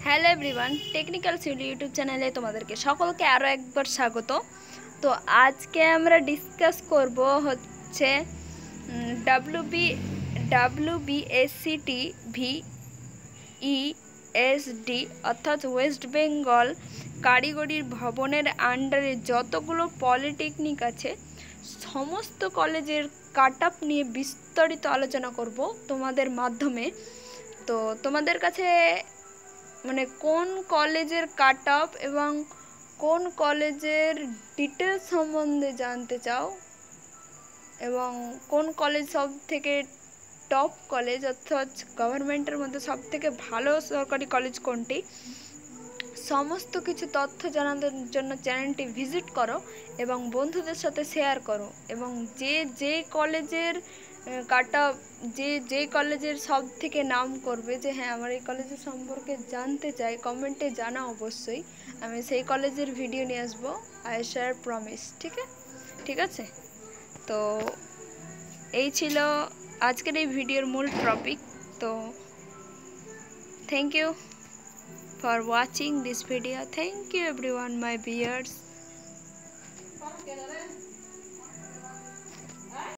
Hello everyone, technical সিউলি YouTube চ্যানেলে তোমাদেরকে সকলকে আরও একবার স্বাগত। তো আজকে আমরা ডিসকাস করব হচ্ছে ডাব্লিউবিএসসিটি ভিইএসডি অর্থাৎ ওয়েস্ট বেঙ্গল কারিগরি ভবনের আন্ডারে যতগুলো পলিটেকনিক আছে সমস্ত কলেজের কাট আপ নিয়ে বিস্তারিত আলোচনা করব তোমাদের মাধ্যমে। তো তোমাদের কাছে মানে কোন কলেজের কাট অফ এবং কোন কলেজের ডিটেলস সম্বন্ধে জানতে চাও এবং কোন কলেজ সব থেকে টপ কলেজ অর্থাৎ গভর্নমেন্টের মধ্যে সব থেকে ভালো সরকারি কলেজ কোনটি, সমস্ত কিছু তথ্য জানার জন্য চ্যানেলটি ভিজিট করো এবং বন্ধুদের সাথে শেয়ার করো। এবং যে কলেজের কাট অফ যে কলেজের সব থেকে নাম করবে যে হ্যাঁ আমার এই কলেজের সম্পর্কে জানতে চাই, কমেন্টে জানাও অবশ্যই। আমি সেই কলেজের ভিডিও নিয়ে আসবো, আই শেয়ার প্রমিস। ঠিক আছে। তো এই ছিল আজকের এই ভিডিওর মূল টপিক। তো thank you for watching this video. Thank you everyone, my viewers.